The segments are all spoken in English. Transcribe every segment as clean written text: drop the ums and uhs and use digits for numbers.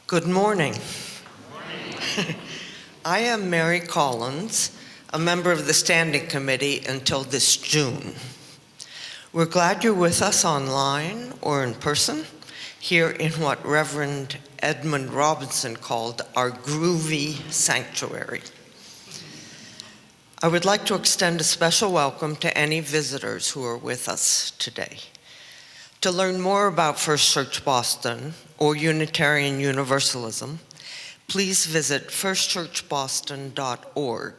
Good morning. I am Mary Collins, a member of the Standing Committee until this June. We're glad you're with us online or in person here in what Reverend Edmund Robinson called our groovy sanctuary. I would like to extend a special welcome to any visitors who are with us today. To learn more about First Church Boston or Unitarian Universalism, please visit firstchurchboston.org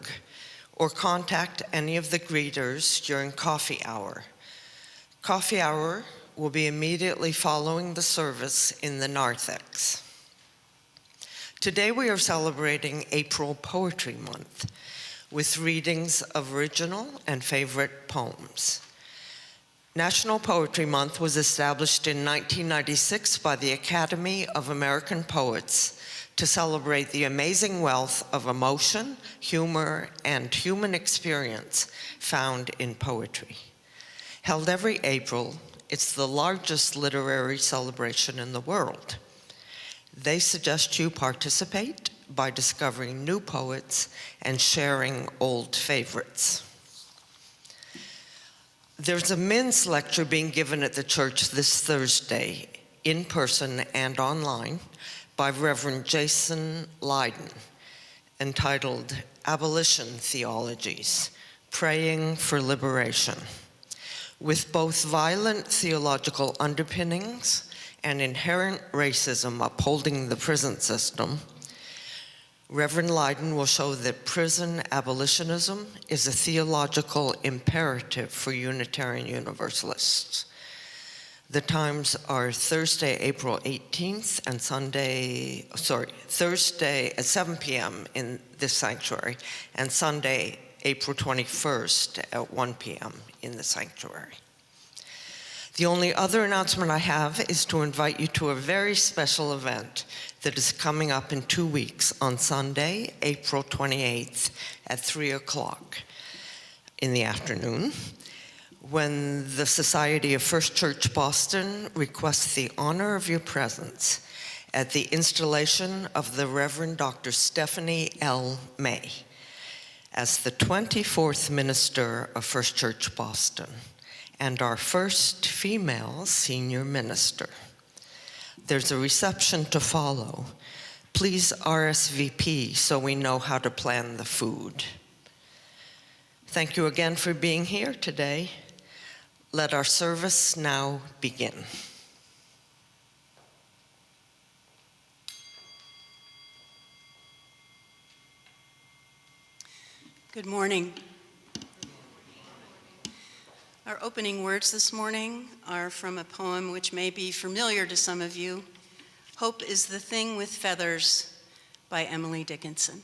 or contact any of the greeters during coffee hour. Coffee hour will be immediately following the service in the narthex. Today we are celebrating April Poetry Month with readings of original and favorite poems. National Poetry Month was established in 1996 by the Academy of American Poets to celebrate the amazing wealth of emotion, humor, and human experience found in poetry. Held every April, it's the largest literary celebration in the world. They suggest you participate by discovering new poets and sharing old favorites. There's a men's lecture being given at the church this Thursday, in person and online, by Reverend Jason Lydon, entitled Abolition Theologies, Praying for Liberation. With both violent theological underpinnings and inherent racism upholding the prison system, Reverend Lydon will show that prison abolitionism is a theological imperative for Unitarian Universalists. The times are Thursday, April 18th and Thursday at 7 p.m. in this sanctuary, and Sunday, April 21st at 1 p.m. in the sanctuary. The only other announcement I have is to invite you to a very special event that is coming up in 2 weeks on Sunday, April 28th at 3 o'clock in the afternoon, when the Society of First Church Boston requests the honor of your presence at the installation of the Reverend Dr. Stephanie L. May as the 24th minister of First Church Boston and our first female senior minister. There's a reception to follow. Please RSVP so we know how to plan the food. Thank you again for being here today. Let our service now begin. Good morning. Our opening words this morning are from a poem which may be familiar to some of you, Hope is the Thing with Feathers by Emily Dickinson.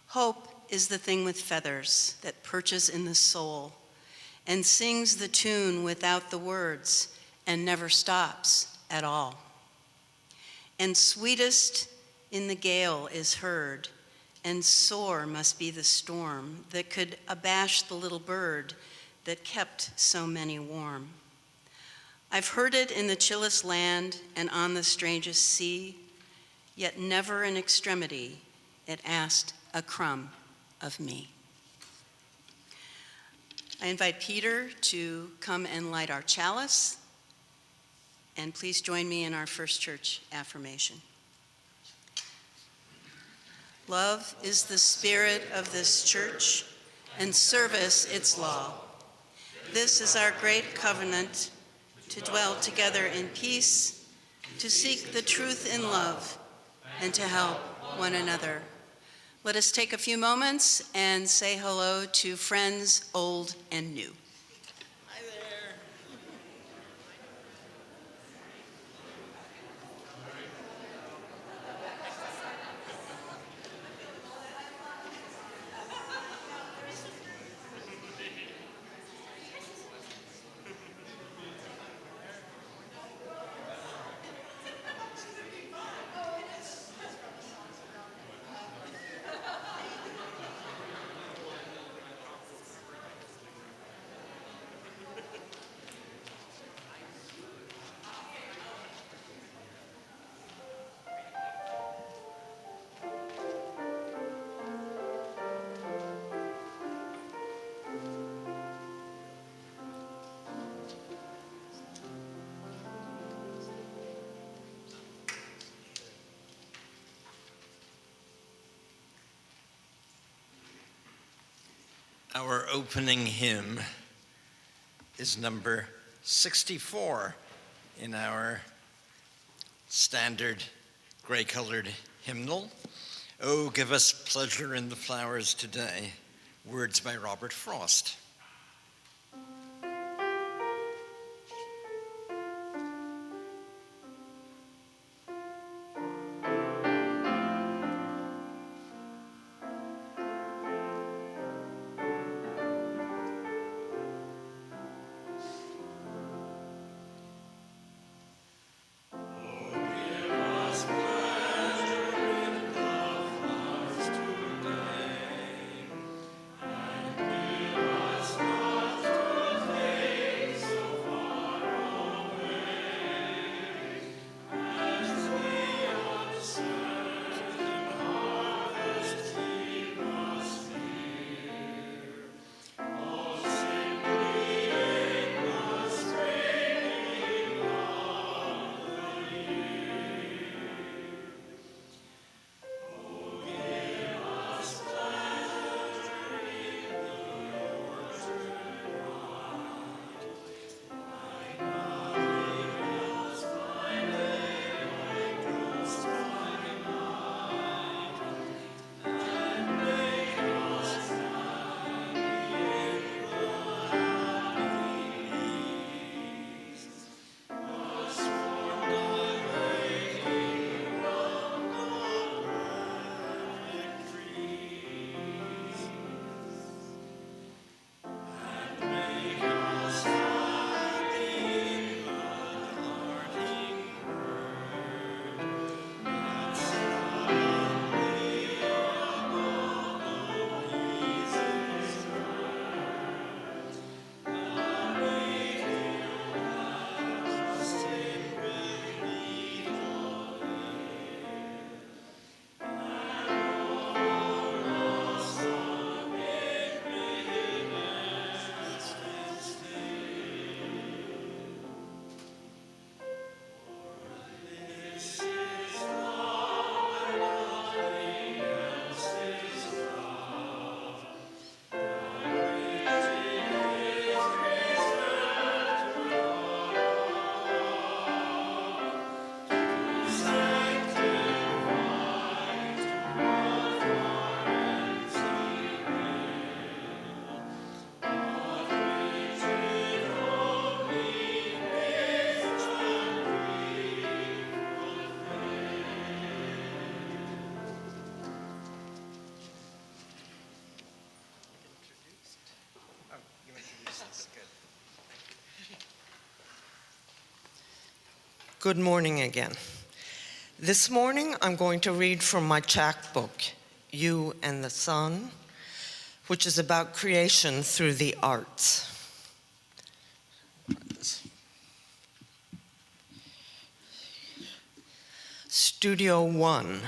Hope is the thing with feathers that perches in the soul and sings the tune without the words and never stops at all. And sweetest in the gale is heard, and sore must be the storm that could abash the little bird that kept so many warm. I've heard it in the chillest land and on the strangest sea, yet never in extremity it asked a crumb of me. I invite Peter to come and light our chalice, and please join me in our First Church affirmation. Love is the spirit of this church, and service its law. This is our great covenant, to dwell together in peace, to seek the truth in love, and to help one another. Let us take a few moments and say hello to friends old and new. Hi there. Our opening hymn is number 64 in our standard gray-colored hymnal. Oh, give us pleasure in the flowers today. Words by Robert Frost. Good morning again. This morning, I'm going to read from my chapbook, You and the Sun, which is about creation through the arts. Studio 1,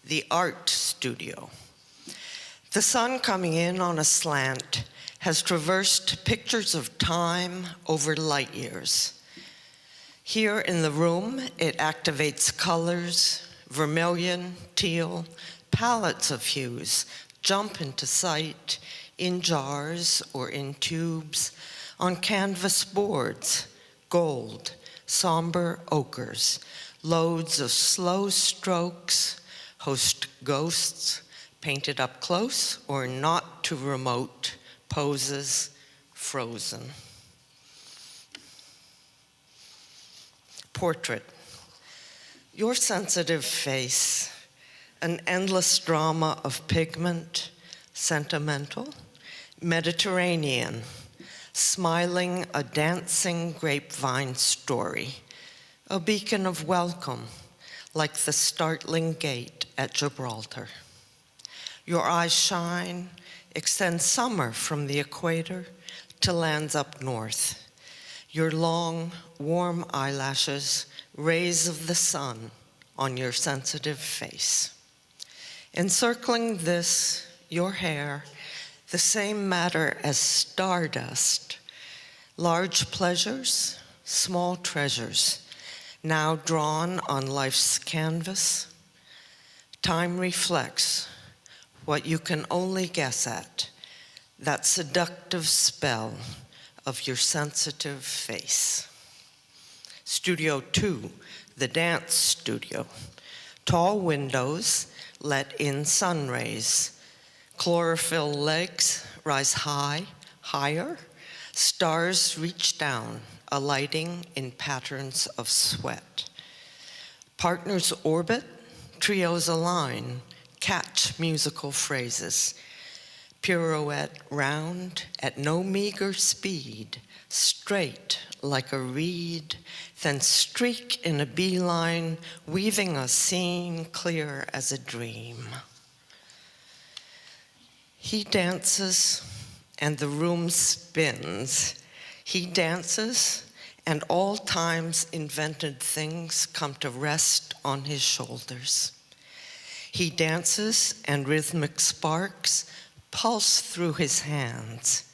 the art studio. The sun coming in on a slant has traversed pictures of time over light years. Here in the room, it activates colors, vermilion, teal, palettes of hues jump into sight in jars or in tubes, on canvas boards, gold, somber ochres, loads of slow strokes, host ghosts, painted up close or not too remote, poses frozen. Portrait. Your sensitive face, an endless drama of pigment, sentimental, Mediterranean, smiling a dancing grapevine story, a beacon of welcome, like the startling gate at Gibraltar. Your eyes shine, extend summer from the equator to lands up north. Your long, warm eyelashes, rays of the sun on your sensitive face. Encircling this, your hair, the same matter as stardust, large pleasures, small treasures, now drawn on life's canvas. Time reflects what you can only guess at, that seductive spell of your sensitive face. Studio 2, the dance studio. Tall windows let in sun rays. Chlorophyll legs rise high, higher. Stars reach down, alighting in patterns of sweat. Partners orbit, trios align, catch musical phrases. Pirouette round at no meager speed, straight like a reed, then streak in a beeline, weaving a scene clear as a dream. He dances and the room spins. He dances and all time's invented things come to rest on his shoulders. He dances and rhythmic sparks pulse through his hands.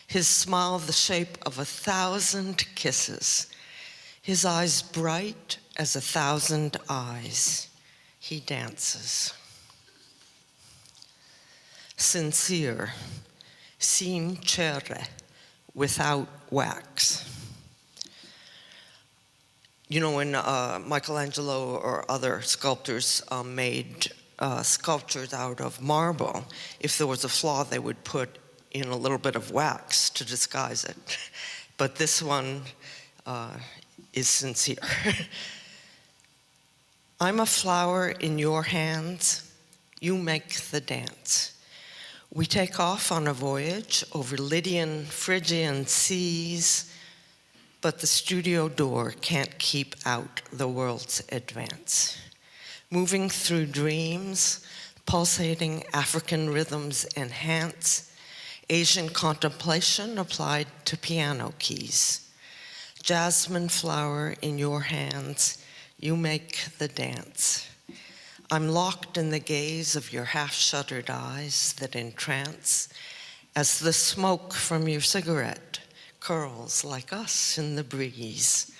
His smile the shape of 1,000 kisses. His eyes bright as 1,000 eyes. He dances. Sincere, sincere, without wax. You know, when Michelangelo or other sculptors made sculptures out of marble, if there was a flaw, they would put in a little bit of wax to disguise it. But this one is sincere. I'm a flower in your hands, you make the dance. We take off on a voyage over Lydian, Phrygian seas, but the studio door can't keep out the world's advance. Moving through dreams, pulsating African rhythms enhance, Asian contemplation applied to piano keys. Jasmine flower in your hands, you make the dance. I'm locked in the gaze of your half-shuttered eyes that entrance as the smoke from your cigarette curls like us in the breeze.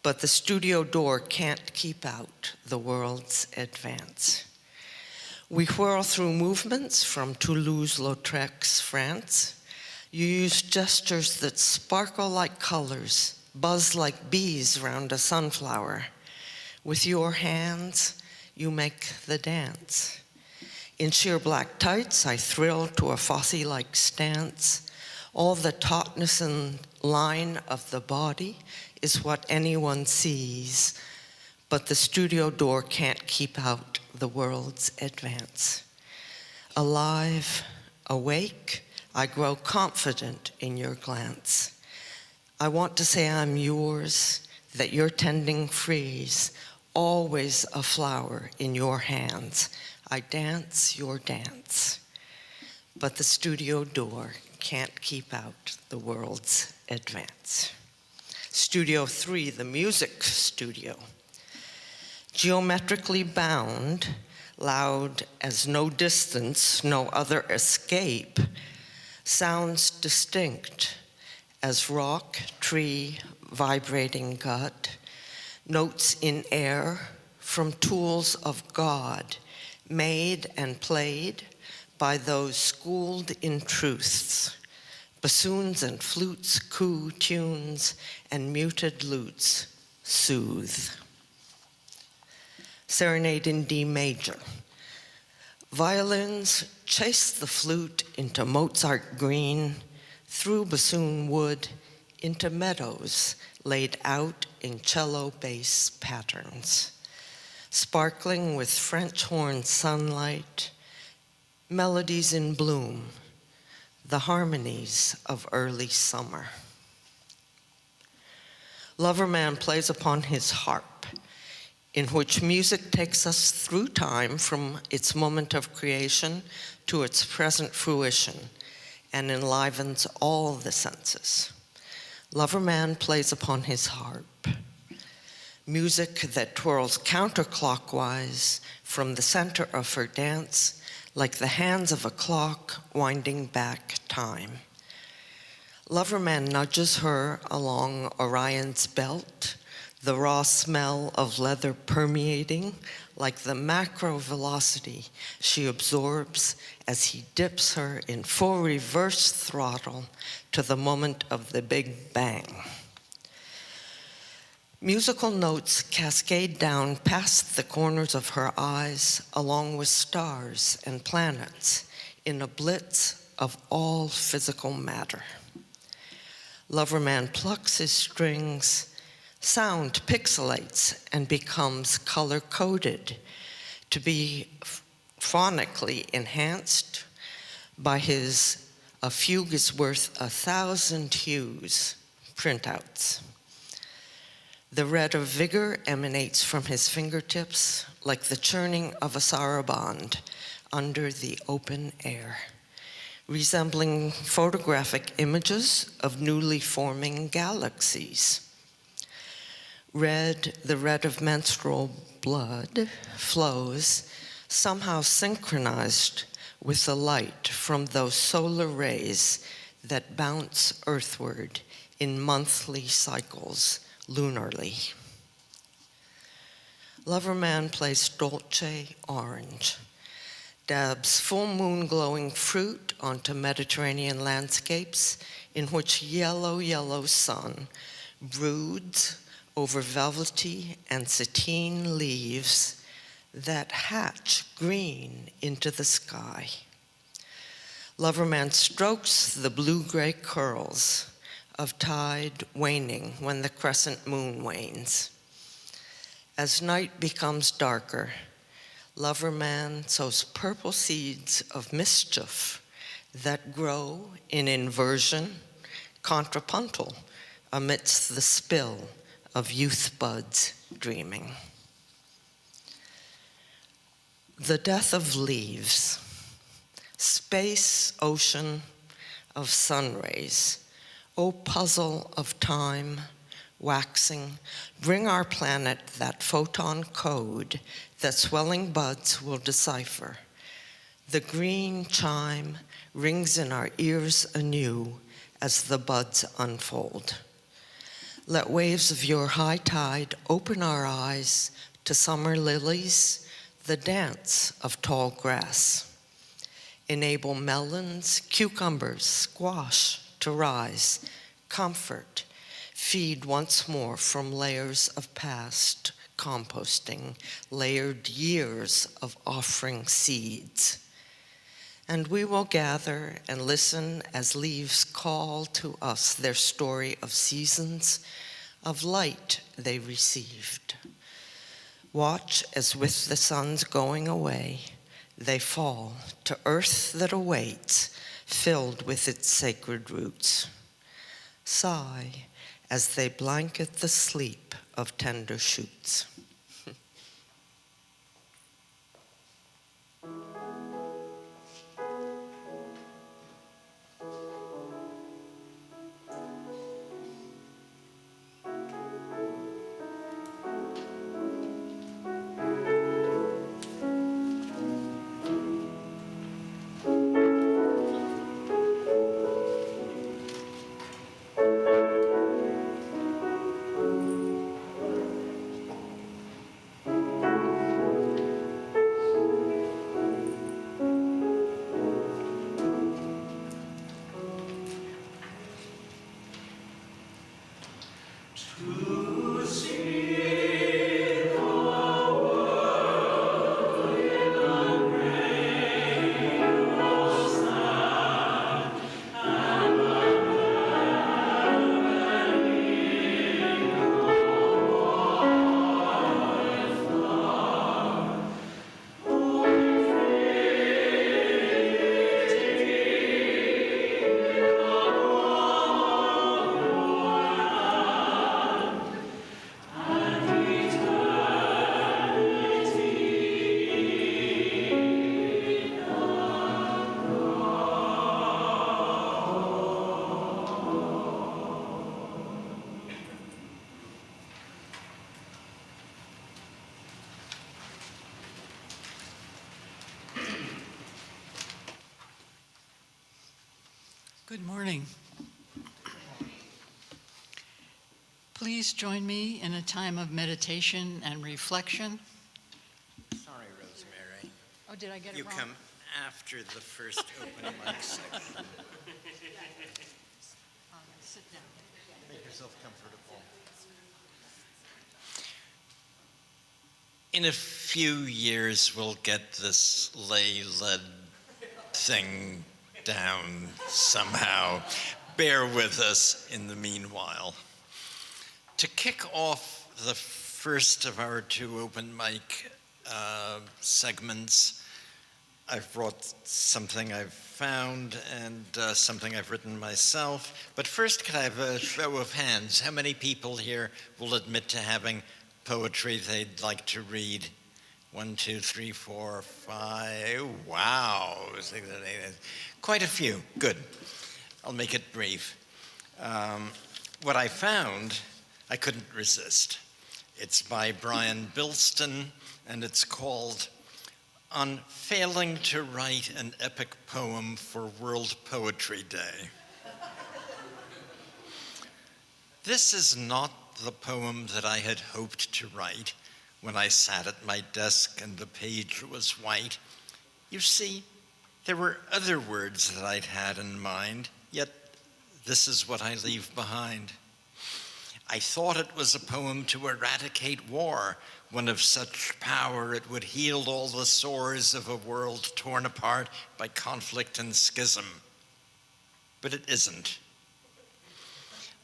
But the studio door can't keep out the world's advance. We whirl through movements from Toulouse-Lautrec, France. You use gestures that sparkle like colors, buzz like bees around a sunflower. With your hands, you make the dance. In sheer black tights, I thrill to a Fosse-like stance. All the tautness and line of the body is what anyone sees, but the studio door can't keep out the world's advance. Alive, awake, I grow confident in your glance. I want to say I'm yours, that your tending freeze, always a flower in your hands. I dance your dance, but the studio door can't keep out the world's advance. Studio 3, the music studio. Geometrically bound, loud as no distance, no other escape, sounds distinct as rock, tree, vibrating gut, notes in air from tools of God, made and played by those schooled in truths. Bassoons and flutes coo tunes, and muted lutes soothe. Serenade in D major. Violins chase the flute into Mozart green, through bassoon wood, into meadows laid out in cello bass patterns. Sparkling with French horn sunlight, melodies in bloom, the harmonies of early summer. Loverman plays upon his harp, in which music takes us through time from its moment of creation to its present fruition and enlivens all the senses. Loverman plays upon his harp, music that twirls counterclockwise from the center of her dance like the hands of a clock winding back time. Loverman nudges her along Orion's belt, the raw smell of leather permeating like the macro velocity she absorbs as he dips her in full reverse throttle to the moment of the Big Bang. Musical notes cascade down past the corners of her eyes, along with stars and planets, in a blitz of all physical matter. Loverman plucks his strings, sound pixelates and becomes color-coded to be phonically enhanced by his "A fugue is worth 1,000 hues" printouts. The red of vigor emanates from his fingertips like the churning of a saraband under the open air, resembling photographic images of newly forming galaxies. Red, the red of menstrual blood, flows, somehow synchronized with the light from those solar rays that bounce earthward in monthly cycles lunarly. Loverman plays Dolce Orange, dabs full moon glowing fruit onto Mediterranean landscapes in which yellow sun broods over velvety and sateen leaves that hatch green into the sky. Loverman strokes the blue-gray curls of tide waning when the crescent moon wanes. As night becomes darker, Loverman sows purple seeds of mischief that grow in inversion, contrapuntal, amidst the spill of youth buds dreaming. The death of leaves, space, ocean of sun rays, O puzzle of time, waxing, bring our planet that photon code that swelling buds will decipher. The green chime rings in our ears anew as the buds unfold. Let waves of your high tide open our eyes to summer lilies, the dance of tall grass. Enable melons, cucumbers, squash to rise, comfort, feed once more from layers of past composting, layered years of offering seeds. And we will gather and listen as leaves call to us their story of seasons, of light they received. Watch as with the sun's going away, they fall to earth that awaits, filled with its sacred roots. Sigh as they blanket the sleep of tender shoots. Good morning. Please join me in a time of meditation and reflection. Sorry, Rosemary. Oh, did I get You it wrong? come after the first open mic section. Sit down. Make yourself comfortable. In a few years, we'll get this lay-led thing down somehow. Bear with us in the meanwhile. To kick off the first of our two open mic segments, I've brought something I've found and something I've written myself. But first, could I have a show of hands? How many people here will admit to having poetry they'd like to read? 1, 2, 3, 4, 5. Wow. Quite a few. Good. I'll make it brief. What I found, I couldn't resist. It's by Brian Bilston, and it's called On Failing to Write an Epic Poem for World Poetry Day. This is not the poem that I had hoped to write when I sat at my desk and the page was white. You see, there were other words that I'd had in mind, yet this is what I leave behind. I thought it was a poem to eradicate war, one of such power it would heal all the sores of a world torn apart by conflict and schism. But it isn't.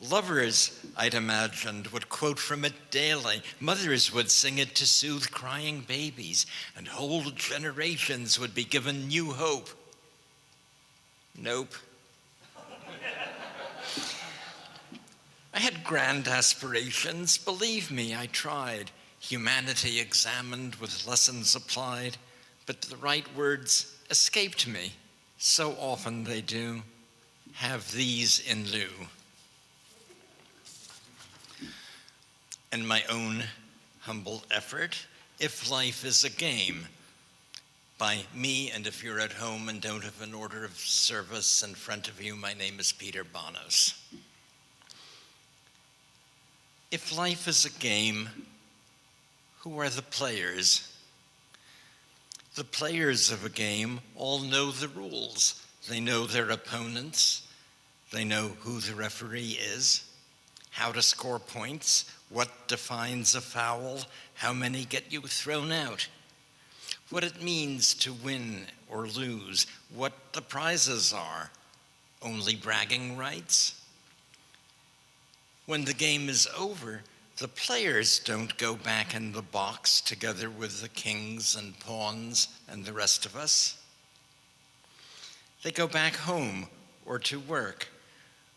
Lovers, I'd imagined, would quote from it daily. Mothers would sing it to soothe crying babies, and whole generations would be given new hope. Nope. I had grand aspirations. Believe me, I tried. Humanity examined with lessons applied, but the right words escaped me. So often they do. Have these in lieu. And my own humble effort, If Life is a Game, by me, and if you're at home and don't have an order of service in front of you, my name is Peter Bonos. If life is a game, who are the players? The players of a game all know the rules. They know their opponents. They know who the referee is, how to score points, what defines a foul, how many get you thrown out, what it means to win or lose, what the prizes are, only bragging rights. When the game is over, the players don't go back in the box together with the kings and pawns and the rest of us. They go back home or to work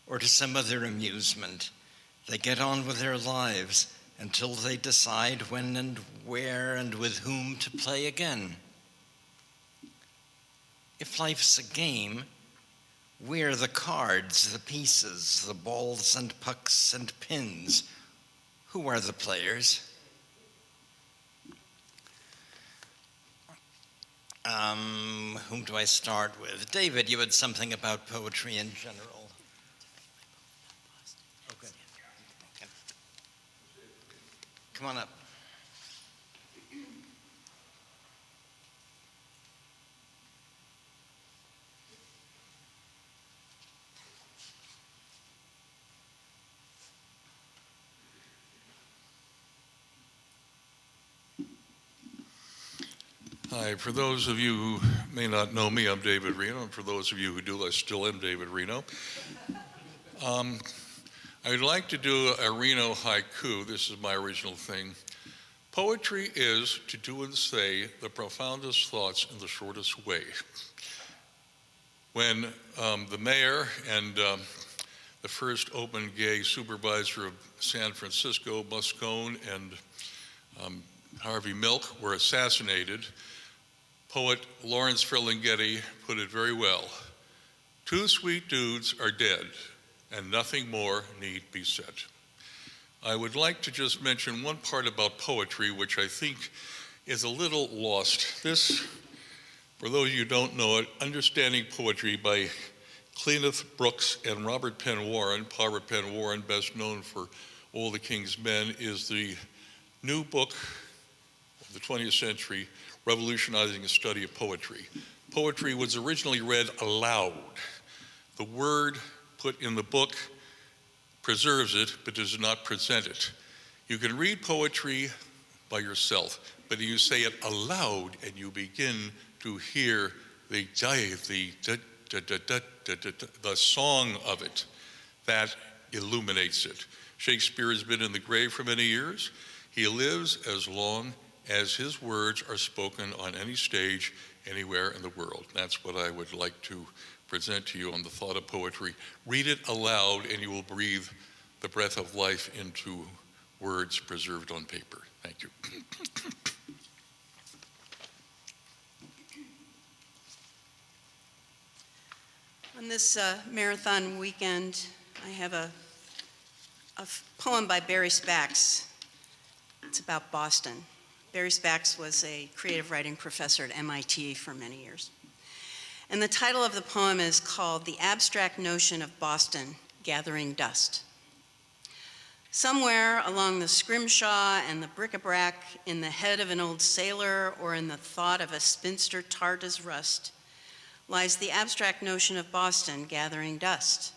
or to some other amusement. They get on with their lives until they decide when and where and with whom to play again. If life's a game, we're the cards, the pieces, the balls and pucks and pins. Who are the players? Whom do I start with? David, you had something about poetry in general. Okay. Come on up. Hi, for those of you who may not know me, I'm David Reno, and for those of you who do, I still am David Reno. I'd like to do a Reno haiku. This is my original thing. Poetry is to do and say the profoundest thoughts in the shortest way. When the mayor and the first open gay supervisor of San Francisco, Moscone, and Harvey Milk were assassinated, poet Lawrence Ferlinghetti put it very well. Two sweet dudes are dead, and nothing more need be said. I would like to just mention one part about poetry, which I think is a little lost. This, for those of you who don't know it, Understanding Poetry by Cleaneth Brooks and Robert Penn Warren. Robert Penn Warren, best known for All the King's Men is the new book of the 20th century revolutionizing the study of poetry. Poetry was originally read aloud. The word put in the book preserves it, but does not present it. You can read poetry by yourself, but you say it aloud and you begin to hear the song of it that illuminates it. Shakespeare has been in the grave for many years. He lives as long as his words are spoken on any stage anywhere in the world. That's what I would like to present to you on the thought of poetry. Read it aloud and you will breathe the breath of life into words preserved on paper. Thank you. On this marathon weekend, I have a poem by Barry Spacks. It's about Boston. Barry Spacks was a creative writing professor at MIT for many years. And the title of the poem is called The Abstract Notion of Boston Gathering Dust. Somewhere along the scrimshaw and the bric-a-brac, in the head of an old sailor or in the thought of a spinster tart as rust, lies the abstract notion of Boston gathering dust.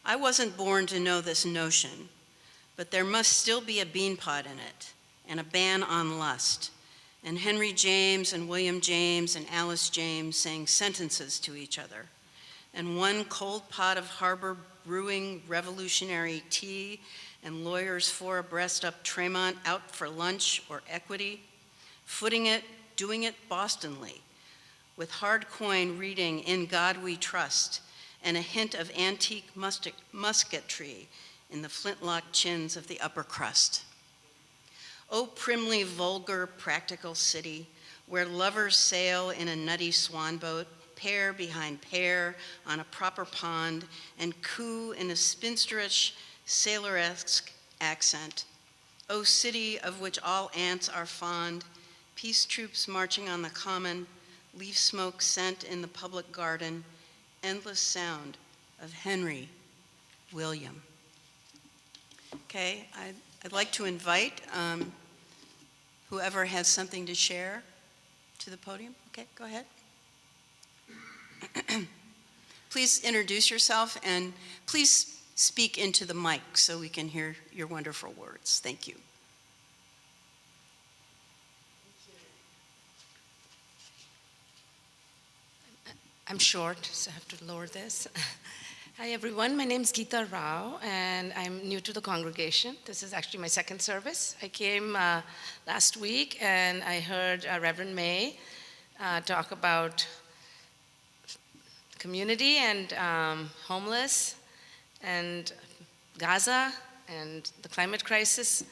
I wasn't born to know this notion, but there must still be a beanpot in it, and a ban on lust, and Henry James and William James and Alice James saying sentences to each other, and one cold pot of harbor brewing revolutionary tea, and lawyers 4 abreast up Tremont out for lunch or equity, footing it, doing it Bostonly, with hard coin reading In God We Trust, and a hint of antique musketry in the flintlock chins of the upper crust. O primly vulgar practical city, where lovers sail in a nutty swan boat, pair behind pair on a proper pond, and coo in a spinsterish, sailoresque accent. O city of which all ants are fond, peace troops marching on the common, leaf smoke scent in the public garden, endless sound of Henry William. Okay, I'd like to invite whoever has something to share to the podium. Okay, go ahead. Please introduce yourself and please speak into the mic so we can hear your wonderful words. Thank you. I'm short, so I have to lower this. Hi, everyone. My name is Geeta Rao, and I'm new to the congregation. This is actually my second service. I came last week, and I heard Reverend May talk about community and homeless and Gaza and the climate crisis.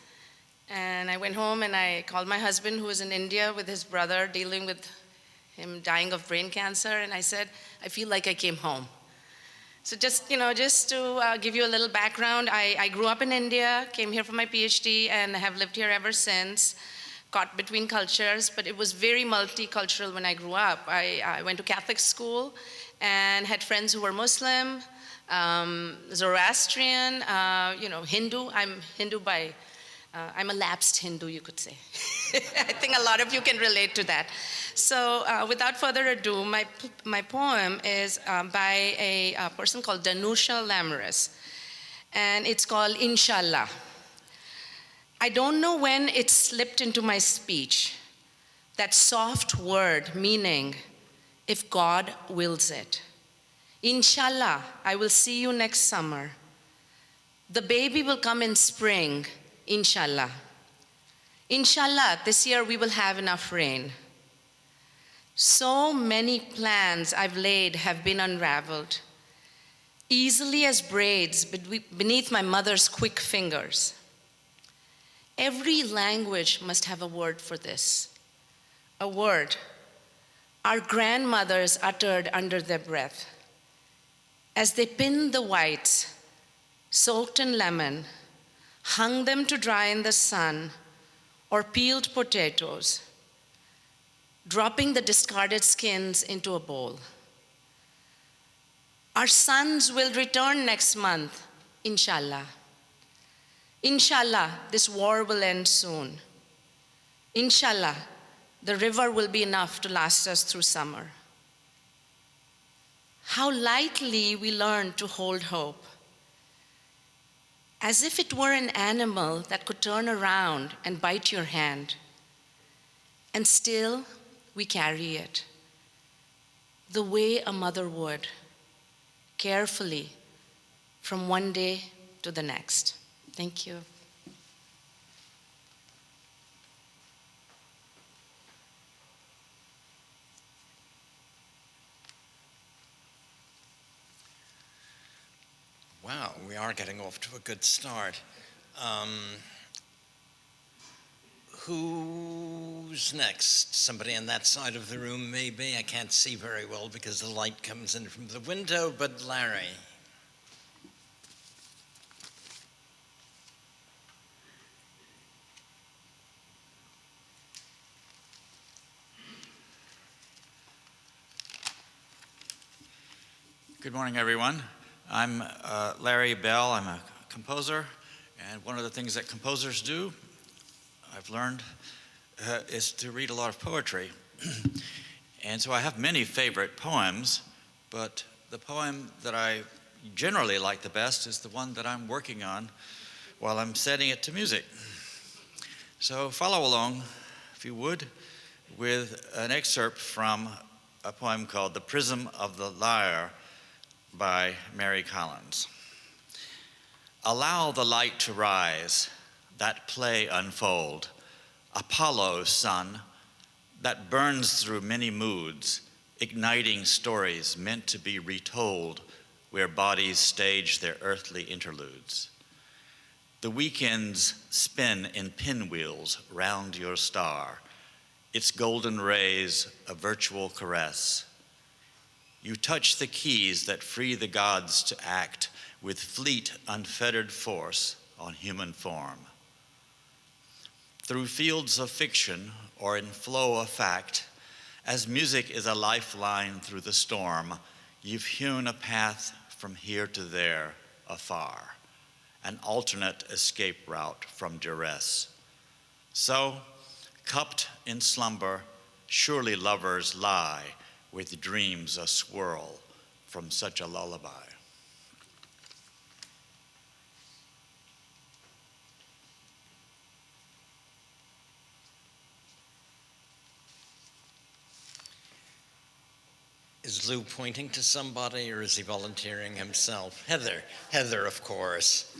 And I went home, and I called my husband, who was in India with his brother, dealing with him dying of brain cancer, and I said, I feel like I came home. So just to give you a little background, I grew up in India, came here for my PhD, and have lived here ever since, caught between cultures, but it was very multicultural when I grew up. I went to Catholic school and had friends who were Muslim, Zoroastrian, Hindu. I'm Hindu by, I'm a lapsed Hindu, you could say. I think a lot of you can relate to that. So without further ado, my poem is by a person called Danusha Lamoris, and it's called Inshallah. I don't know when it slipped into my speech, that soft word meaning, if God wills it. Inshallah, I will see you next summer. The baby will come in spring, inshallah. Inshallah, this year we will have enough rain. So many plans I've laid have been unraveled, easily as braids beneath my mother's quick fingers. Every language must have a word for this, a word our grandmothers uttered under their breath as they pinned the whites, soaked in lemon, hung them to dry in the sun, or peeled potatoes, dropping the discarded skins into a bowl. Our sons will return next month, inshallah. Inshallah, this war will end soon. Inshallah, the river will be enough to last us through summer. How lightly we learn to hold hope, as if it were an animal that could turn around and bite your hand. And still, we carry it the way a mother would, carefully, from one day to the next. Thank you. Wow, we are getting off to a good start. Who's next? Somebody on that side of the room, maybe? I can't see very well because the light comes in from the window, but Larry. Good morning, everyone. I'm Larry Bell. I'm a composer, and one of the things that composers do, I've learned, is to read a lot of poetry. And so I have many favorite poems, but the poem that I generally like the best is the one that I'm working on while I'm setting it to music. So follow along, if you would, with an excerpt from a poem called The Prism of the Lyre by Mary Collins. Allow the light to rise, that play unfold, Apollo, sun, that burns through many moods, igniting stories meant to be retold where bodies stage their earthly interludes. The weekends spin in pinwheels round your star, its golden rays a virtual caress. You touch the keys that free the gods to act with fleet, unfettered force on human form. Through fields of fiction or in flow of fact, as music is a lifeline through the storm, you've hewn a path from here to there afar, an alternate escape route from duress. So, cupped in slumber, surely lovers lie with dreams aswirl from such a lullaby. Is Lou pointing to somebody or is he volunteering himself? Heather, of course.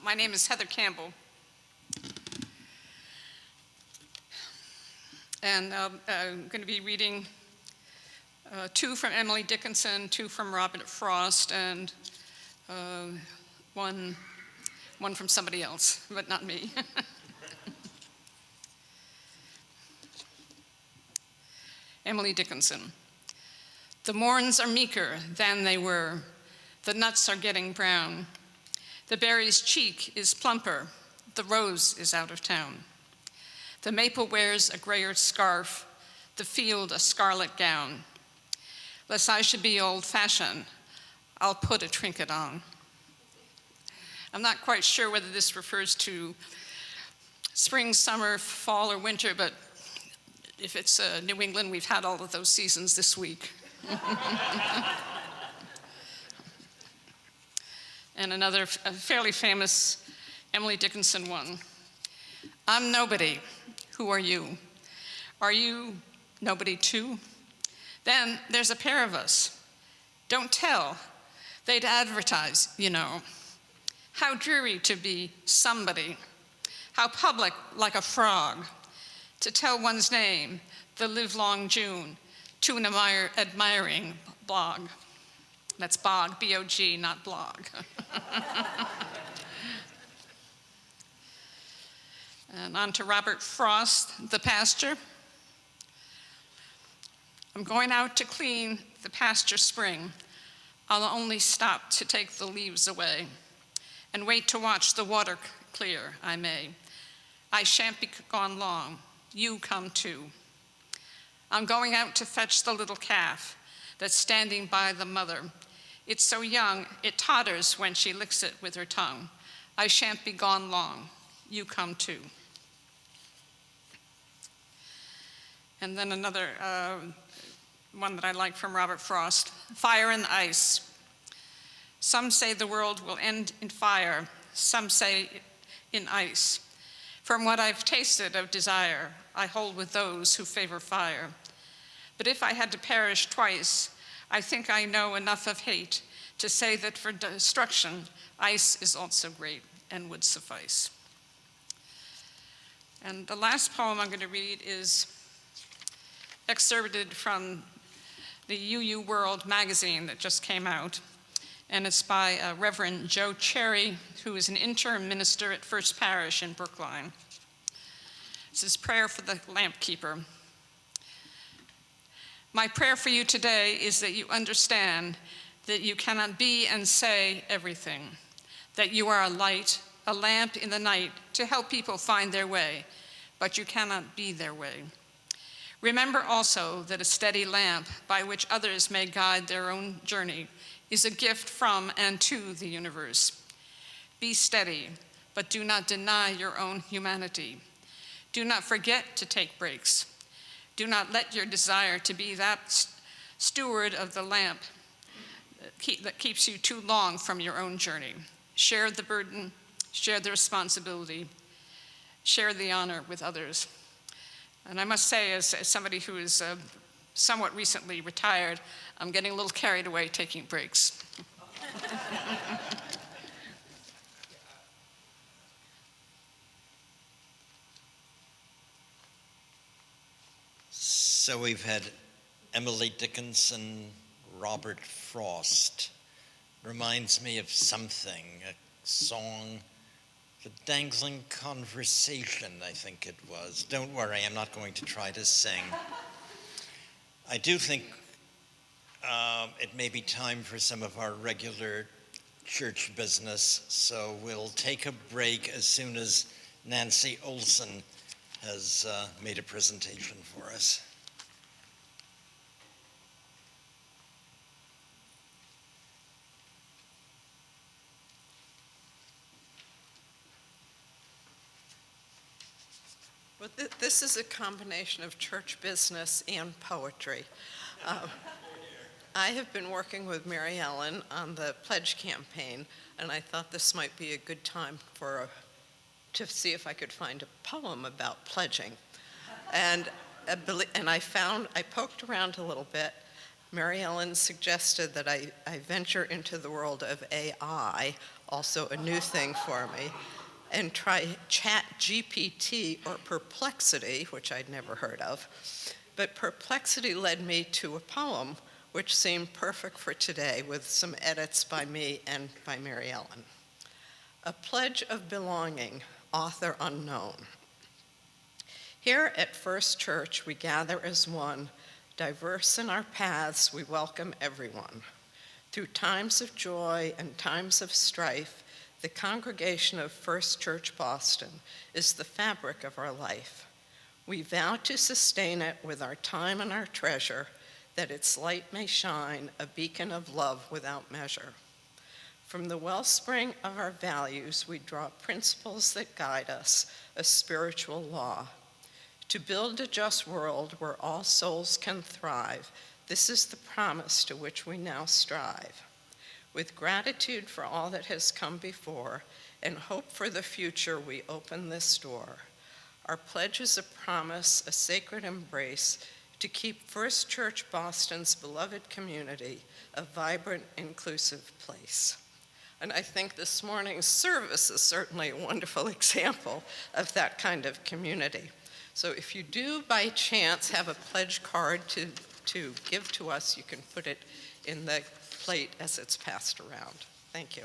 My name is Heather Campbell, and I'm going to be reading two from Emily Dickinson, two from Robert Frost, and one from somebody else, but not me. Emily Dickinson. The morns are meeker than they were. The nuts are getting brown. The berry's cheek is plumper, the rose is out of town. The maple wears a grayer scarf, the field a scarlet gown. Lest I should be old-fashioned, I'll put a trinket on. I'm not quite sure whether this refers to spring, summer, fall, or winter, but if it's New England, we've had all of those seasons this week. And another fairly famous Emily Dickinson one. I'm nobody. Who are you? Are you nobody too? Then there's a pair of us. Don't tell. They'd advertise, you know. How dreary to be somebody. How public, like a frog. To tell one's name, the livelong June, to an admiring blog. That's bog, B-O-G, not blog. And on to Robert Frost, The Pasture. I'm going out to clean the pasture spring. I'll only stop to take the leaves away and wait to watch the water clear, I may. I shan't be gone long. You come too. I'm going out to fetch the little calf that's standing by the mother. It's so young, it totters when she licks it with her tongue. I shan't be gone long. You come too. And then another one that I like from Robert Frost, Fire and Ice. Some say the world will end in fire, some say in ice. From what I've tasted of desire, I hold with those who favor fire. But if I had to perish twice, I think I know enough of hate to say that for destruction, ice is also great and would suffice. And the last poem I'm going to read is excerpted from the UU World magazine that just came out. And it's by Reverend Joe Cherry, who is an interim minister at First Parish in Brookline. This is Prayer for the Lamp Keeper. My prayer for you today is that you understand that you cannot be and say everything, that you are a light, a lamp in the night to help people find their way, but you cannot be their way. Remember also that a steady lamp by which others may guide their own journey is a gift from and to the universe. Be steady, but do not deny your own humanity. Do not forget to take breaks. Do not let your desire to be that steward of the lamp that keeps you too long from your own journey. Share the burden, share the responsibility, share the honor with others. And I must say, as somebody who is somewhat recently retired, I'm getting a little carried away taking breaks. So we've had Emily Dickinson, Robert Frost. Reminds me of something, a song, The Dangling Conversation, I think it was. Don't worry, I'm not going to try to sing. I do think it may be time for some of our regular church business, so we'll take a break as soon as Nancy Olson has made a presentation for us. Well, this is a combination of church business and poetry. I have been working with Mary Ellen on the pledge campaign, and I thought this might be a good time to see if I could find a poem about pledging. And I poked around a little bit. Mary Ellen suggested that I venture into the world of AI, also a new thing for me, and try ChatGPT or Perplexity, which I'd never heard of. But Perplexity led me to a poem which seemed perfect for today, with some edits by me and by Mary Ellen. A Pledge of Belonging, author unknown. Here at First Church, we gather as one. Diverse in our paths, we welcome everyone. Through times of joy and times of strife, the congregation of First Church Boston is the fabric of our life. We vow to sustain it with our time and our treasure, that its light may shine, a beacon of love without measure. From the wellspring of our values, we draw principles that guide us, a spiritual law. To build a just world where all souls can thrive, this is the promise to which we now strive. With gratitude for all that has come before and hope for the future, we open this door. Our pledge is a promise, a sacred embrace, to keep First Church Boston's beloved community a vibrant, inclusive place. And I think this morning's service is certainly a wonderful example of that kind of community. So if you do by chance have a pledge card to give to us, you can put it in the plate as it's passed around. Thank you.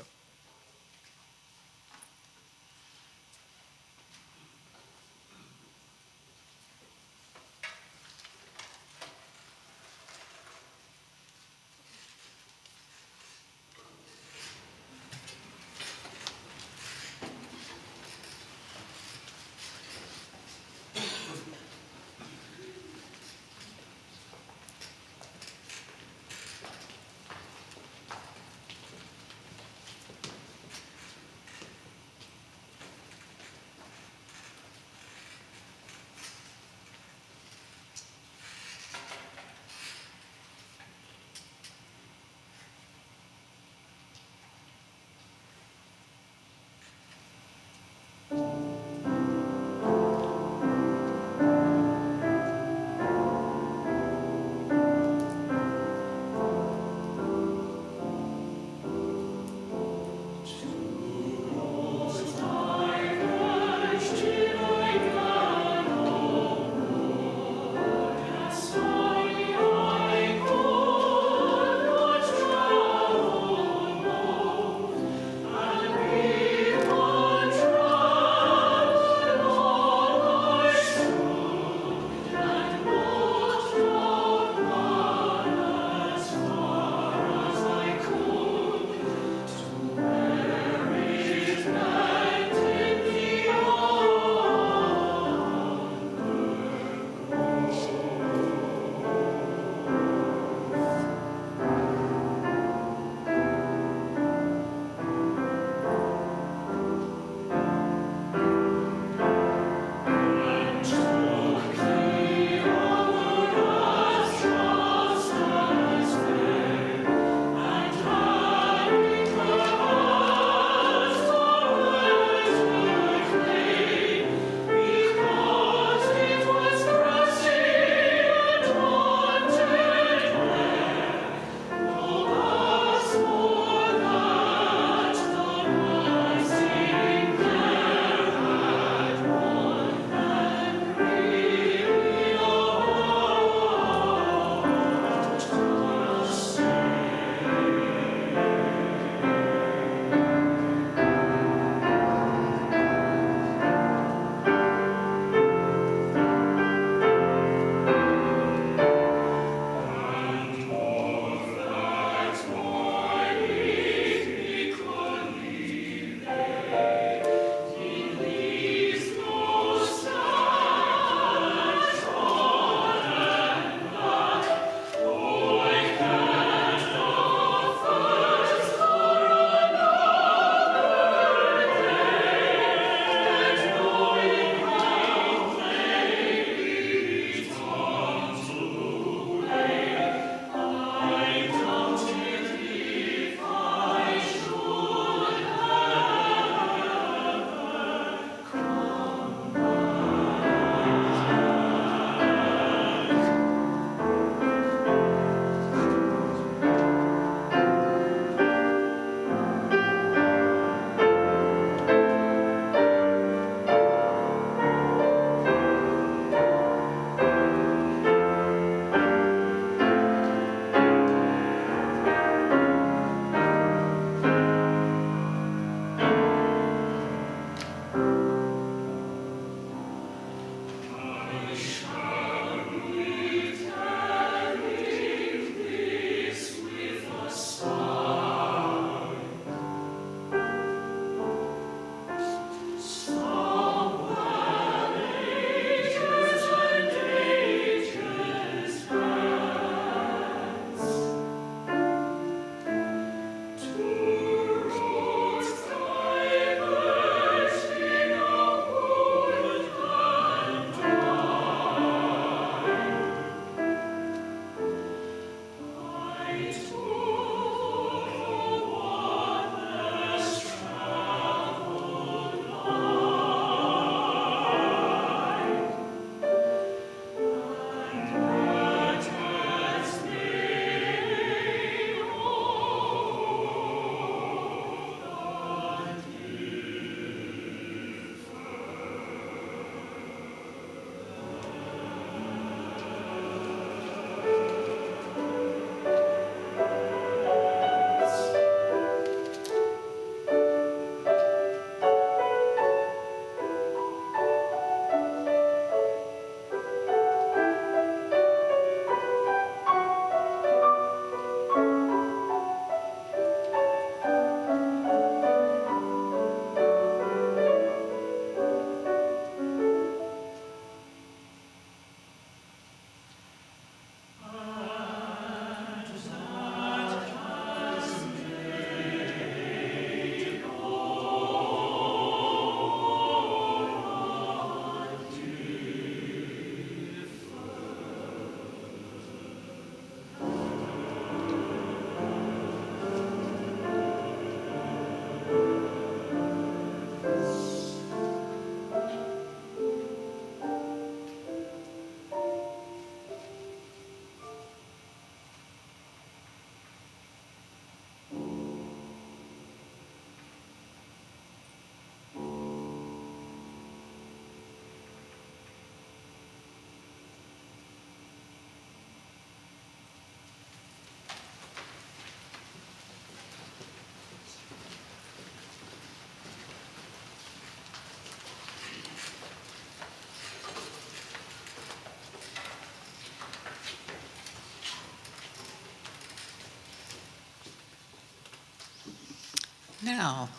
Now,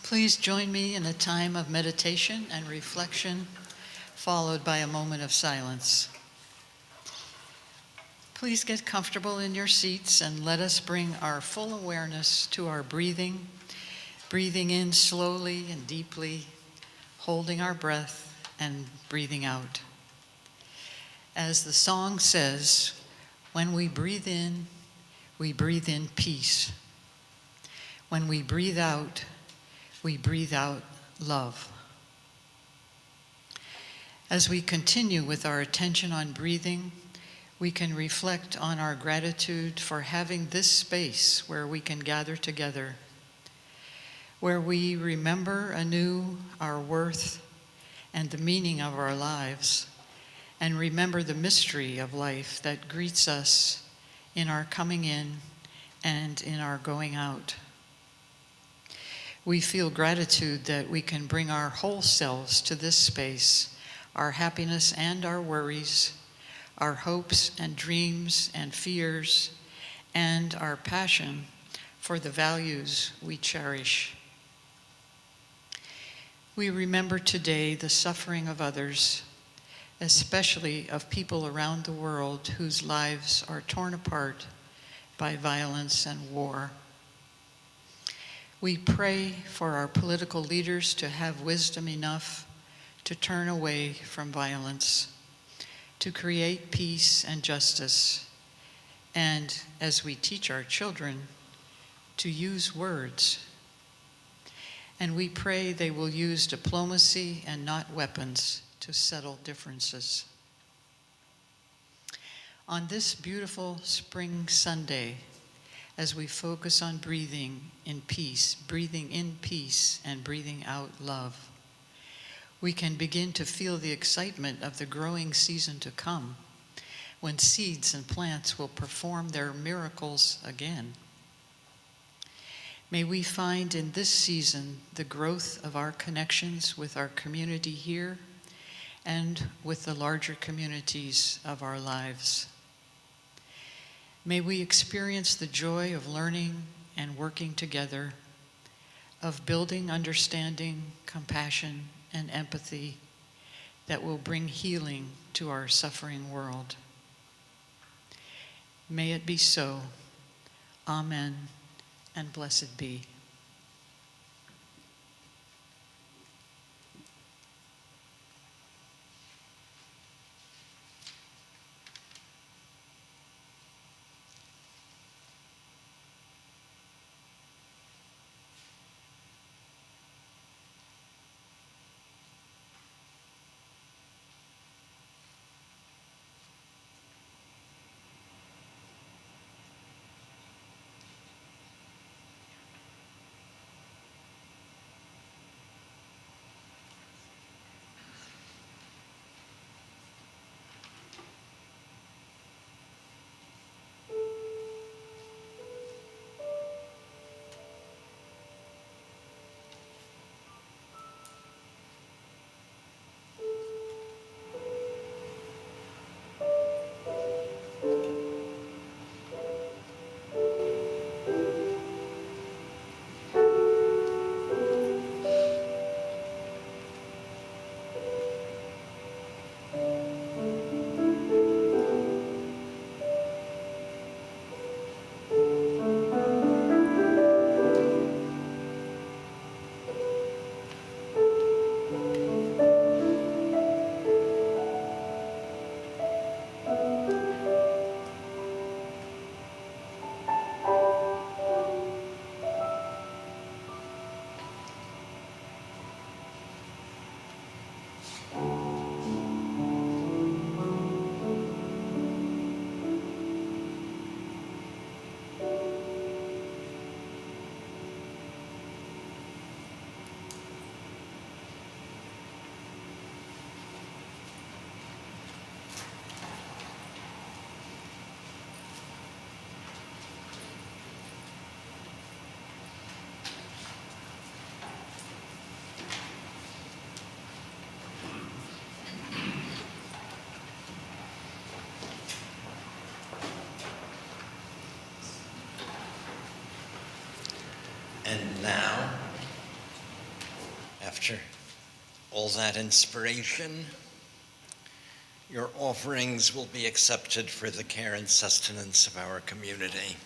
please join me in a time of meditation and reflection, followed by a moment of silence. Please get comfortable in your seats and let us bring our full awareness to our breathing, breathing in slowly and deeply, holding our breath and breathing out. As the song says, when we breathe in peace. When we breathe out love. As we continue with our attention on breathing, we can reflect on our gratitude for having this space where we can gather together, where we remember anew our worth and the meaning of our lives, and remember the mystery of life that greets us in our coming in and in our going out. We feel gratitude that we can bring our whole selves to this space, our happiness and our worries, our hopes and dreams and fears, and our passion for the values we cherish. We remember today the suffering of others, especially of people around the world whose lives are torn apart by violence and war. We pray for our political leaders to have wisdom enough to turn away from violence, to create peace and justice, and, as we teach our children, to use words. And we pray they will use diplomacy and not weapons to settle differences. On this beautiful spring Sunday, as we focus on breathing in peace and breathing out love, we can begin to feel the excitement of the growing season to come, when seeds and plants will perform their miracles again. May we find in this season the growth of our connections with our community here and with the larger communities of our lives. May we experience the joy of learning and working together, of building understanding, compassion, and empathy that will bring healing to our suffering world. May it be so. Amen, and blessed be. After all that inspiration, your offerings will be accepted for the care and sustenance of our community.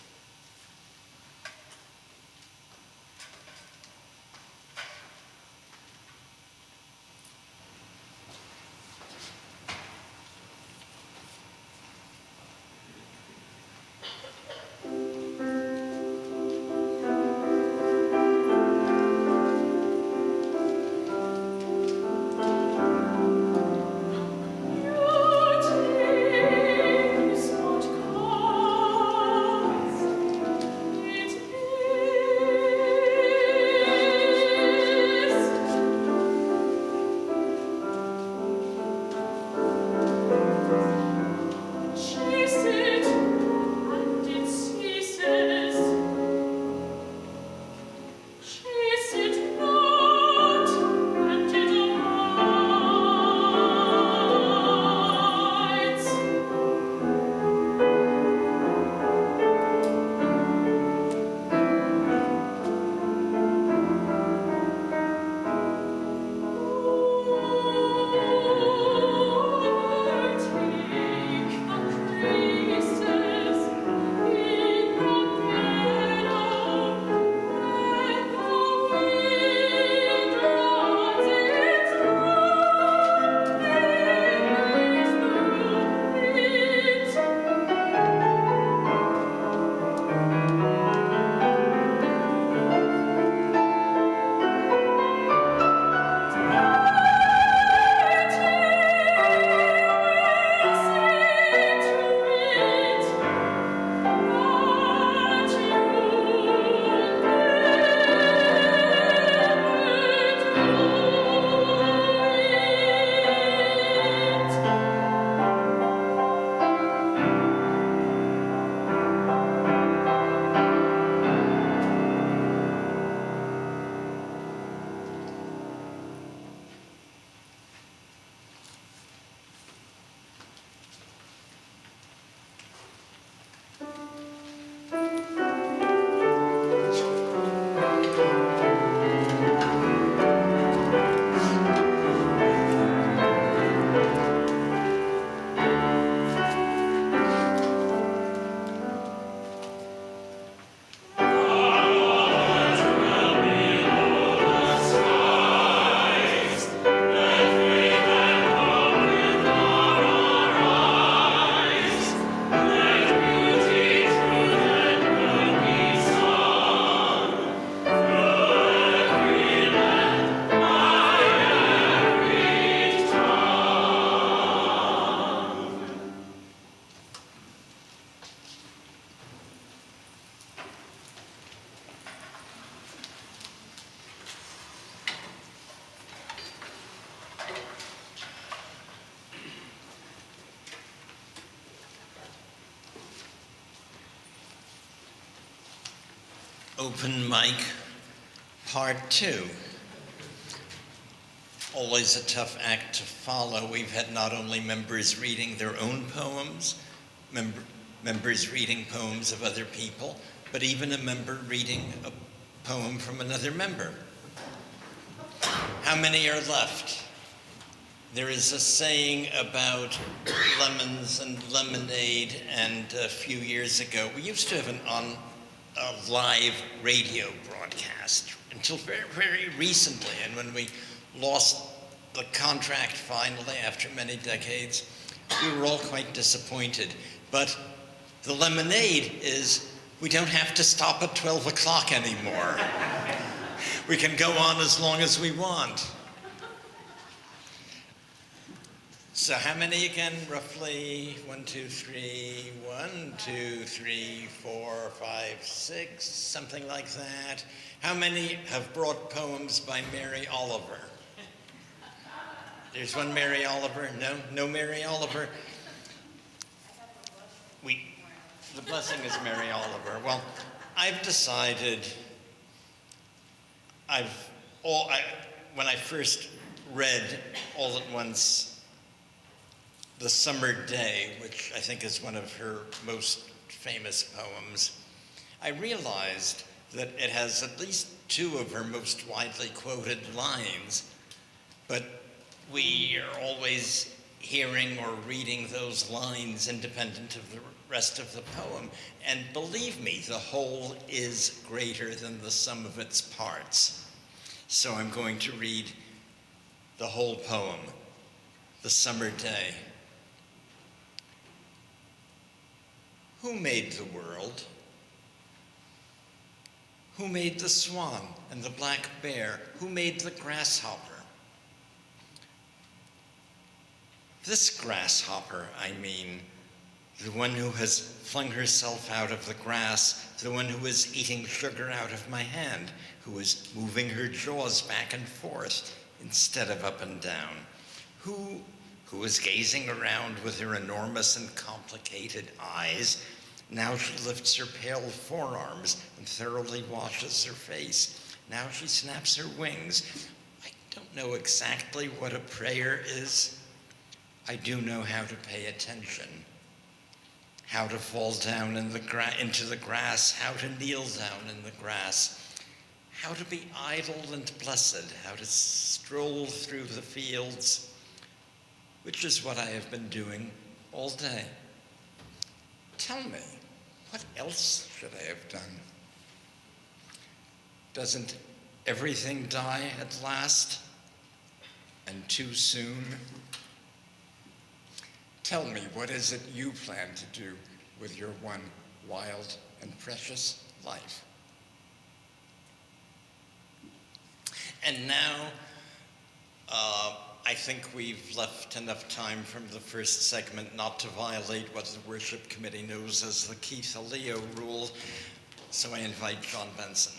Open mic, part 2. Always a tough act to follow. We've had not only members reading their own poems, members reading poems of other people, but even a member reading a poem from another member. How many are left? There is a saying about lemons and lemonade, and a few years ago, we used to have a live radio broadcast until very, very recently. And when we lost the contract finally after many decades, we were all quite disappointed. But the lemonade is we don't have to stop at 12 o'clock anymore. We can go on as long as we want. So how many again, roughly? 1, 2, 3, 1, 2, 3, 4, 5, 6, something like that. How many have brought poems by Mary Oliver? There's one Mary Oliver. No Mary Oliver. The blessing is Mary Oliver. Well, I've decided, when I first read All at Once, The Summer Day, which I think is one of her most famous poems, I realized that it has at least 2 of her most widely quoted lines But we are always hearing or reading those lines independent of the rest of the poem. And believe me, the whole is greater than the sum of its parts. So I'm going to read the whole poem, The Summer Day. Who made the world? Who made the swan and the black bear? Who made the grasshopper? This grasshopper, I mean, the one who has flung herself out of the grass, the one who is eating sugar out of my hand, who is moving her jaws back and forth instead of up and down, who is gazing around with her enormous and complicated eyes. Now she lifts her pale forearms and thoroughly washes her face. Now she snaps her wings. I don't know exactly what a prayer is. I do know how to pay attention, how to fall down into the grass, how to kneel down in the grass, how to be idle and blessed, how to stroll through the fields, which is what I have been doing all day. Tell me, what else should I have done? Doesn't everything die at last, and too soon? Tell me, what is it you plan to do with your one wild and precious life? And now, I think we've left enough time from the first segment not to violate what the worship committee knows as the Keith Leo rule, so I invite John Benson.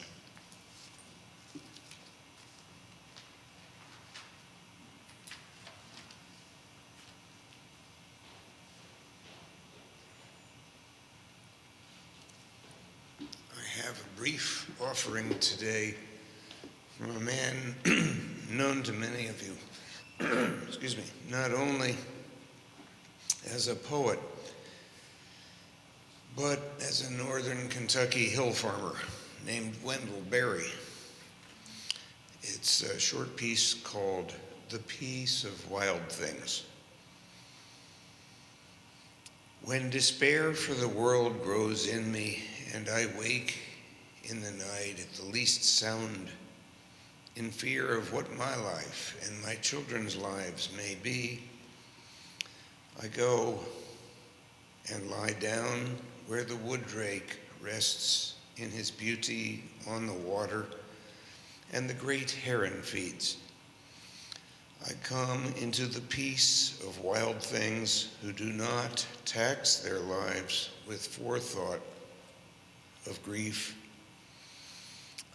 I have a brief offering today from a man known to many of you, excuse me, not only as a poet, but as a northern Kentucky hill farmer named Wendell Berry. It's a short piece called The Peace of Wild Things. When despair for the world grows in me, and I wake in the night at the least sound, in fear of what my life and my children's lives may be, I go and lie down where the wood drake rests in his beauty on the water and the great heron feeds. I come into the peace of wild things who do not tax their lives with forethought of grief.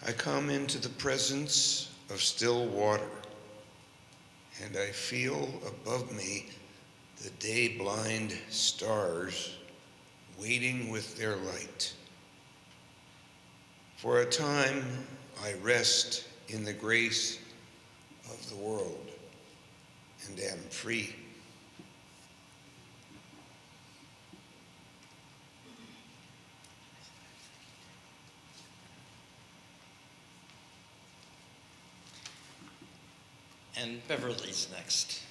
I come into the presence of still water, and I feel above me the day-blind stars waiting with their light. For a time, I rest in the grace of the world and am free. And Beverly's next.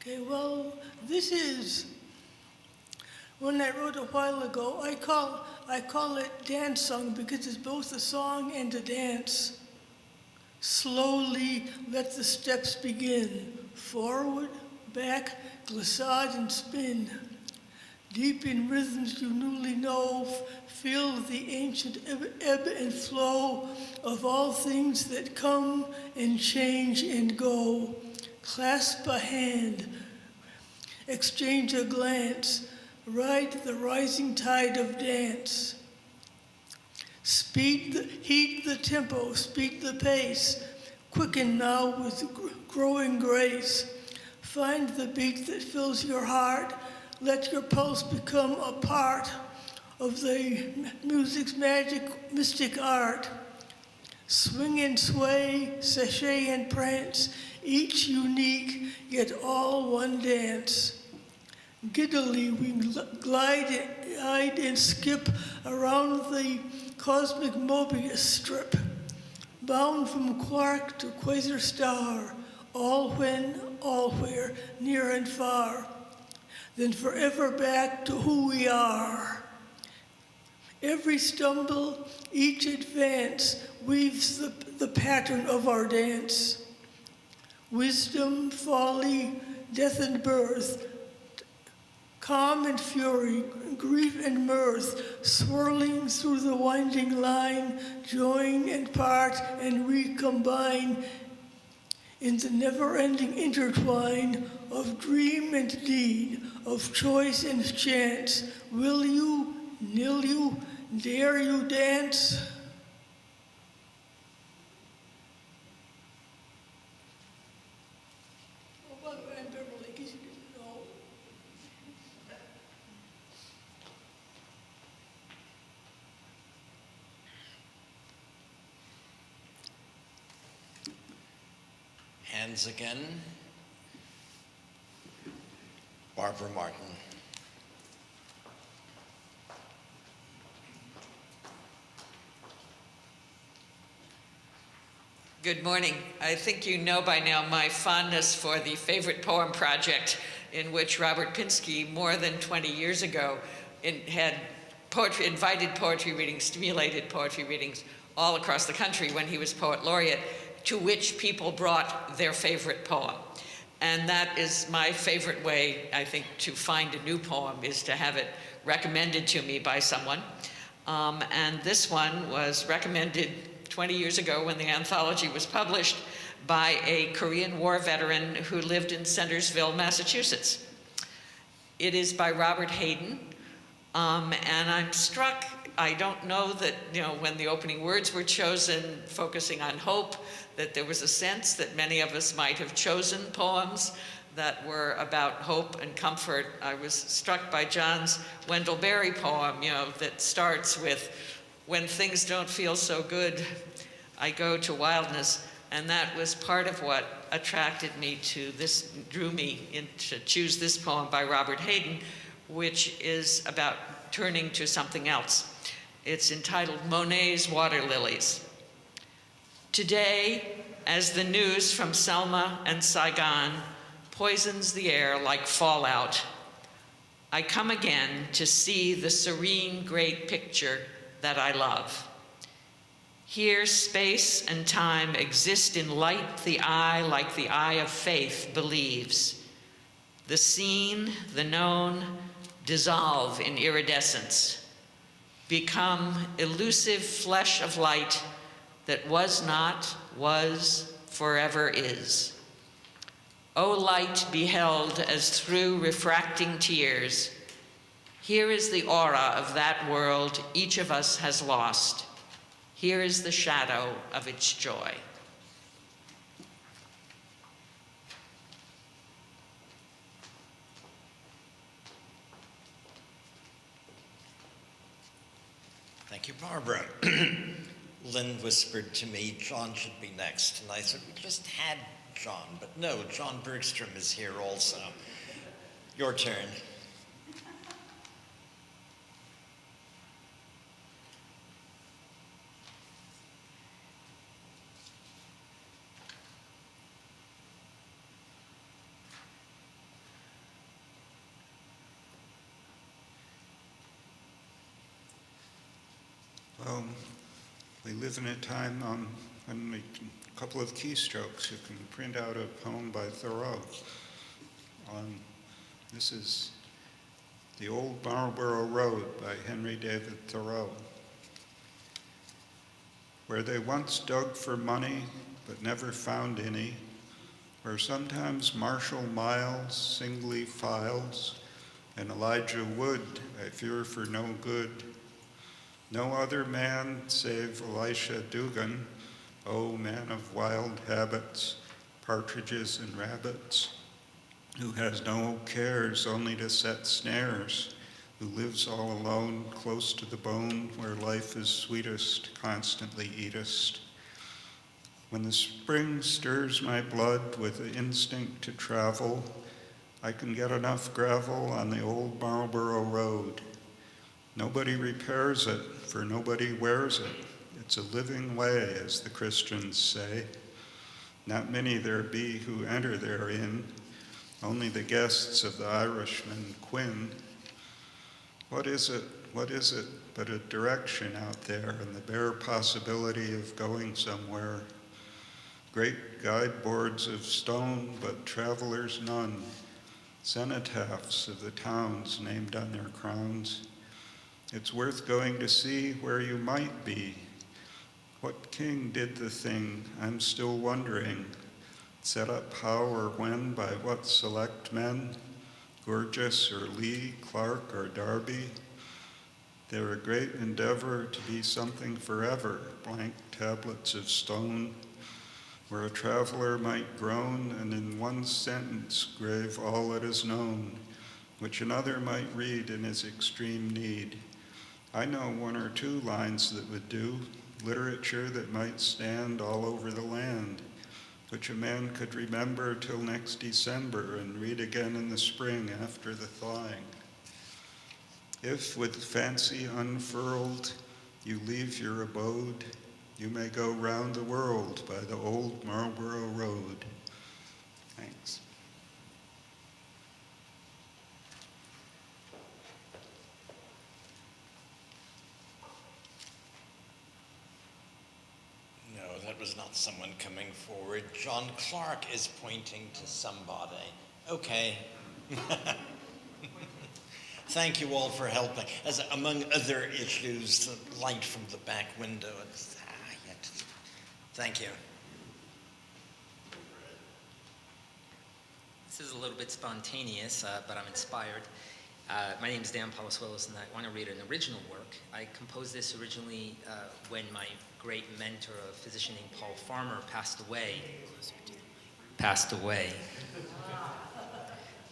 Okay, well, this is one I wrote a while ago. I call it dance song because it's both a song and a dance. Slowly let the steps begin. Forward, back, glissade and spin. Deep in rhythms you newly know, feel the ancient ebb and flow of all things that come and change and go. Clasp a hand, exchange a glance, ride the rising tide of dance. Heat the tempo, speed the pace, quicken now with growing grace. Find the beat that fills your heart, let your pulse become a part of the music's mystic art. Swing and sway, sashay and prance, each unique, yet all one dance. Giddily we glide and skip around the cosmic Mobius strip, bound from quark to quasar star, all when, all where, near and far, then forever back to who we are. Every stumble, each advance weaves the pattern of our dance. Wisdom, folly, death and birth, calm and fury, grief and mirth, swirling through the winding line, join and part and recombine in the never-ending intertwine of dream and deed, of choice and chance. Will you, nill you, dare you dance? Oh, by the way, I'm Beverly, in case you didn't know. Hands again. Barbara Martin. Good morning. I think you know by now my fondness for the Favorite Poem Project, in which Robert Pinsky, more than 20 years ago, had invited poetry readings, stimulated poetry readings all across the country when he was poet laureate, to which people brought their favorite poem. And that is my favorite way, I think, to find a new poem, is to have it recommended to me by someone. And this one was recommended 20 years ago when the anthology was published by a Korean War veteran who lived in Centersville, Massachusetts. It is by Robert Hayden, and I'm struck, I don't know that, when the opening words were chosen, focusing on hope, that there was a sense that many of us might have chosen poems that were about hope and comfort. I was struck by John's Wendell Berry poem, that starts with, "When things don't feel so good, I go to wildness." And that was part of what attracted me to this, drew me in to choose this poem by Robert Hayden, which is about turning to something else. It's entitled Monet's Water Lilies. Today, as the news from Selma and Saigon poisons the air like fallout, I come again to see the serene great picture that I love. Here, space and time exist in light the eye like the eye of faith believes. The seen, the known, dissolve in iridescence, become elusive flesh of light that was not, was, forever is. O light beheld as through refracting tears, here is the aura of that world each of us has lost. Here is the shadow of its joy. Thank you, Barbara. Lynn whispered to me, John should be next. And I said, we just had John. But no, John Bergstrom is here also. Your turn. Well, we live in a time when a couple of keystrokes, you can print out a poem by Thoreau. This is The Old Marlborough Road by Henry David Thoreau. Where they once dug for money, but never found any, where sometimes Marshall Miles singly files, and Elijah Wood, I fear for no good. No other man save Elisha Dugan, oh man of wild habits, partridges and rabbits, who has no cares only to set snares, who lives all alone close to the bone where life is sweetest, constantly eatest. When the spring stirs my blood with the instinct to travel, I can get enough gravel on the old Marlborough Road. Nobody repairs it, for nobody wears it. It's a living way, as the Christians say. Not many there be who enter therein, only the guests of the Irishman Quinn. What is it but a direction out there and the bare possibility of going somewhere? Great guideboards of stone, but travelers none. Cenotaphs of the towns named on their crowns. It's worth going to see where you might be. What king did the thing? I'm still wondering. Set up how or when by what select men? Gorges or Lee, Clark or Darby? They're a great endeavor to be something forever, blank tablets of stone, where a traveler might groan and in one sentence grave all that is known, which another might read in his extreme need. I know one or two lines that would do, literature that might stand all over the land, which a man could remember till next December and read again in the spring after the thawing. If with fancy unfurled you leave your abode, you may go round the world by the old Marlborough Road. Thanks. No, that was not someone coming forward. John Clark is pointing to somebody. Okay. Thank you all for helping. As among other issues, the light from the back window. Thank you. This is a little bit spontaneous, but I'm inspired. My name is Dan Palazuelos, and I want to read an original work. I composed this originally when my great mentor of physician named Paul Farmer passed away.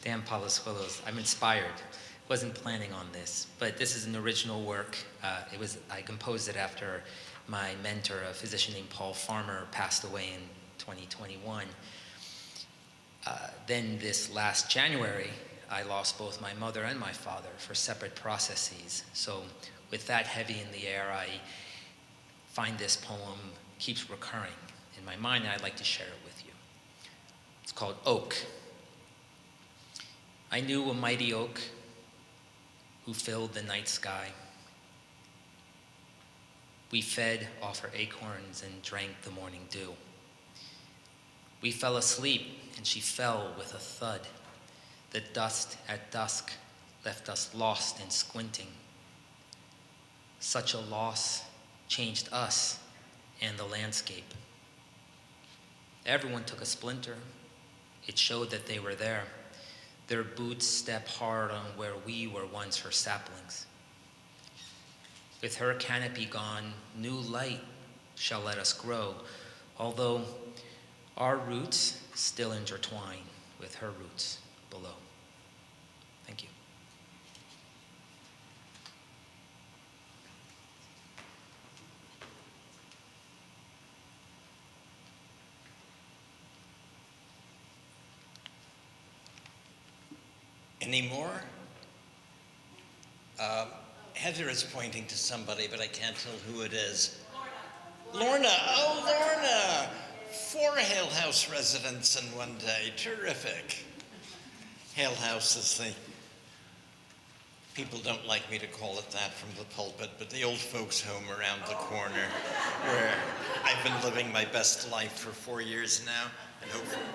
Dan Palazuelos. I'm inspired. Wasn't planning on this, but this is an original work. I composed it after my mentor, a physician named Paul Farmer, passed away in 2021. Then this last January, I lost both my mother and my father for separate processes. So with that heavy in the air, I find this poem keeps recurring in my mind, and I'd like to share it with you. It's called Oak. I knew a mighty oak who filled the night sky. We fed off her acorns and drank the morning dew. We fell asleep, and she fell with a thud. The dust at dusk left us lost and squinting. Such a loss changed us and the landscape. Everyone took a splinter. It showed that they were there. Their boots step hard on where we were once her saplings. With her canopy gone, new light shall let us grow, although our roots still intertwine with her roots below. Thank you. Any more? Heather is pointing to somebody, but I can't tell who it is. Lorna. Oh, Lorna. 4 Hale House residents in one day. Terrific. Hale House is the, people don't like me to call it that from the pulpit, but the old folks' home around the corner where I've been living my best life for 4 years now and hope for more.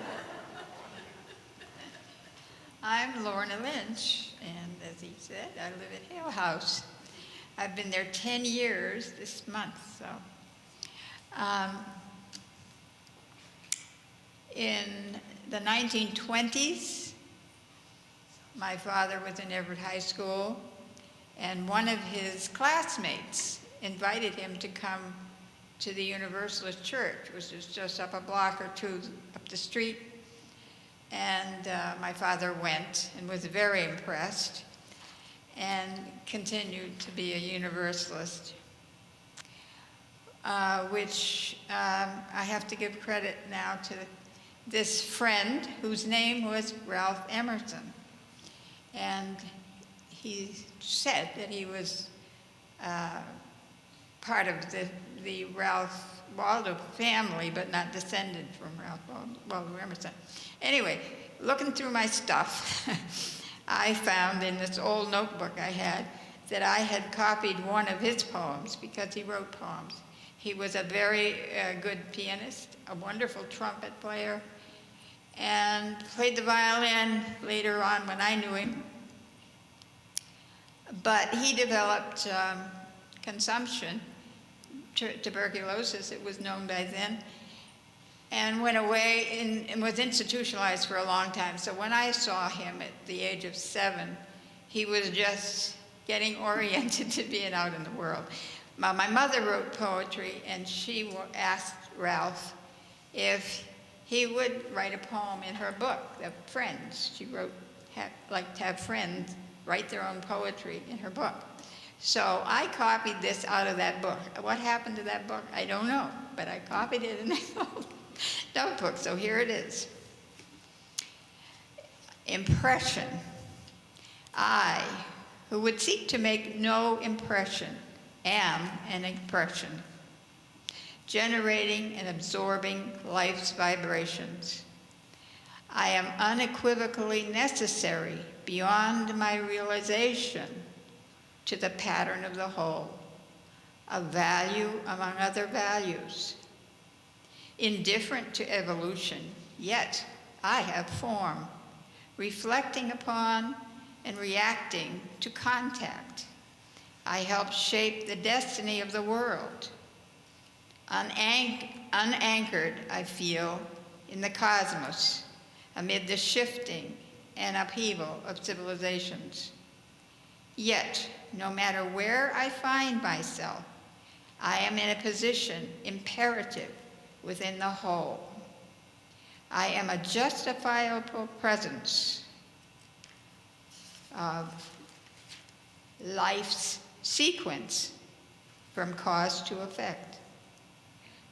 I'm Lorna Lynch, and as he said, I live at Hale House. I've been there 10 years this month, so. In the 1920s, my father was in Everett High School, and one of his classmates invited him to come to the Universalist Church, which is just up a block or two up the street. And my father went and was very impressed and continued to be a Universalist. which I have to give credit now to this friend whose name was Ralph Emerson. And he said that he was part of the Ralph Waldo family, but not descended from Ralph Waldo Emerson. Anyway, looking through my stuff, I found in this old notebook I had that I had copied one of his poems because he wrote poems. He was a very good pianist, a wonderful trumpet player, and played the violin later on when I knew him. But he developed consumption, tuberculosis, it was known by then, and went away and was institutionalized for a long time. So when I saw him at the age of 7, he was just getting oriented to being out in the world. My mother wrote poetry, and she asked Ralph if he would write a poem in her book, The Friends. She liked to have friends write their own poetry in her book. So I copied this out of that book. What happened to that book, I don't know, but I copied it in that notebook, so here it is. Impression. I, who would seek to make no impression, am an impression, generating and absorbing life's vibrations. I am unequivocally necessary beyond my realization to the pattern of the whole, a value among other values. Indifferent to evolution, yet I have form, reflecting upon and reacting to contact. I help shape the destiny of the world. Unanchored, I feel, in the cosmos, amid the shifting and upheaval of civilizations. Yet, no matter where I find myself, I am in a position imperative within the whole. I am a justifiable presence of life's sequence from cause to effect.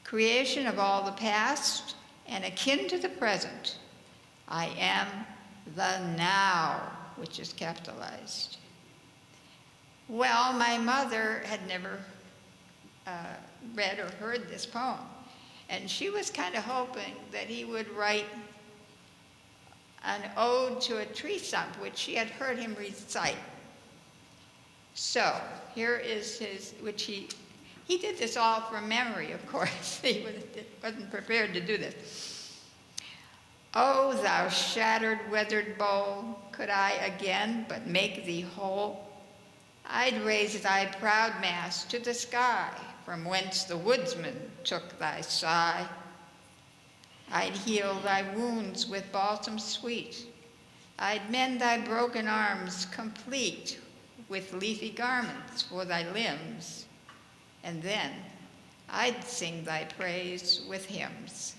Creation of all the past and akin to the present. I am the now, which is capitalized. Well, my mother had never read or heard this poem, and she was kind of hoping that he would write an ode to a tree stump, which she had heard him recite. So here is his, which he did this all from memory, of course. He wasn't prepared to do this. Oh, thou shattered, weathered bowl, could I again but make thee whole, I'd raise thy proud mast to the sky, from whence the woodsman took thy sigh. I'd heal thy wounds with balsam sweet. I'd mend thy broken arms complete with leafy garments for thy limbs. And then I'd sing thy praise with hymns.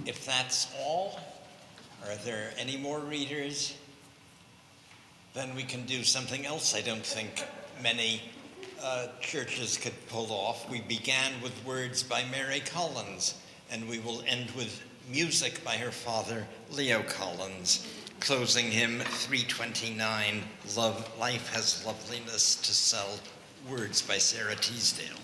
If that's all, are there any more readers? Then we can do something else I don't think many churches could pull off. We began with words by Mary Collins, and we will end with music by her father, Leo Collins, closing hymn 329, Life Has Loveliness to Sell, words by Sarah Teasdale.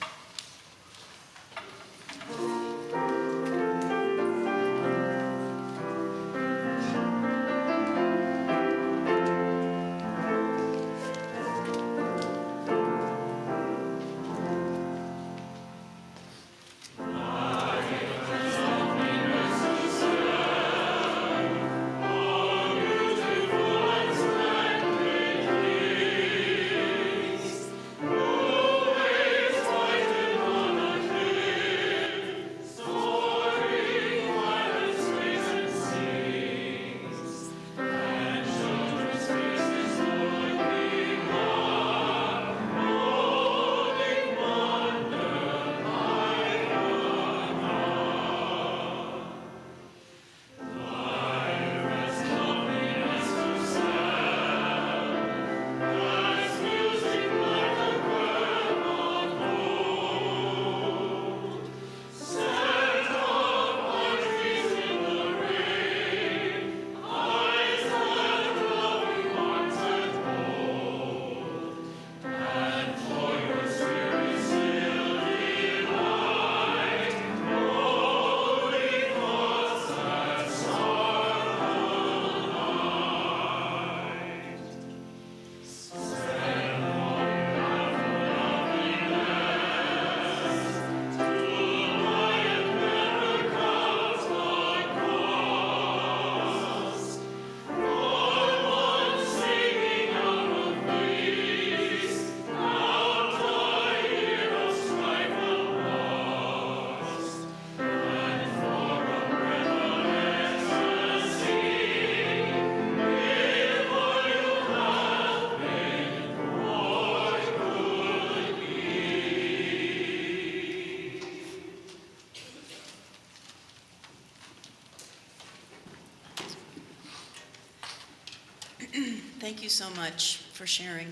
Thank you so much for sharing.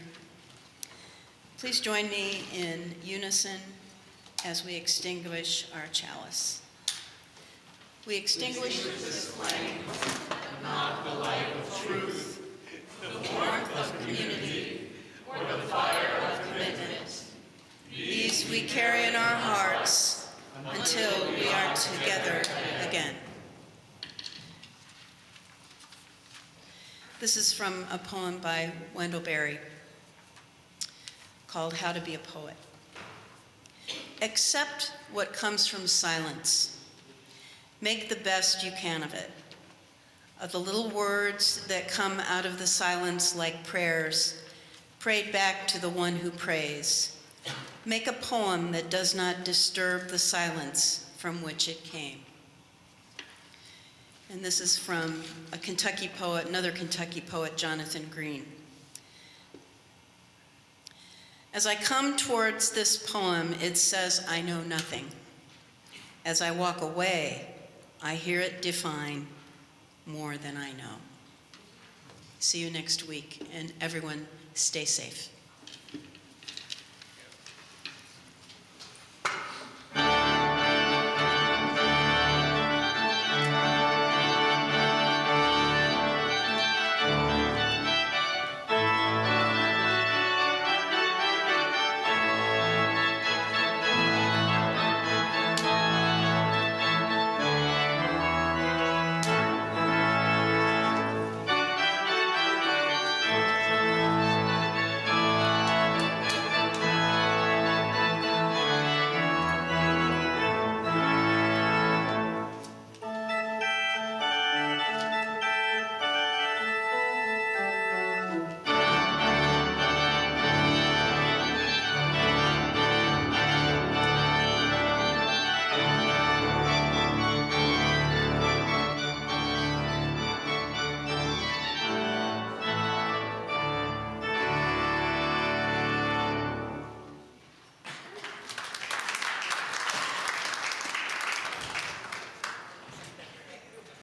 Please join me in unison as we extinguish our chalice. We extinguish this flame, not the light of truth, the warmth of community, or the fire of commitment. These we carry in our hearts until we are together again. This is from a poem by Wendell Berry called How to Be a Poet. Accept what comes from silence. Make the best you can of it. Of the little words that come out of the silence like prayers, prayed back to the one who prays. Make a poem that does not disturb the silence from which it came. And this is from a Kentucky poet, another Kentucky poet, Jonathan Green. As I come towards this poem, it says, I know nothing. As I walk away, I hear it define more than I know. See you next week, and everyone stay safe.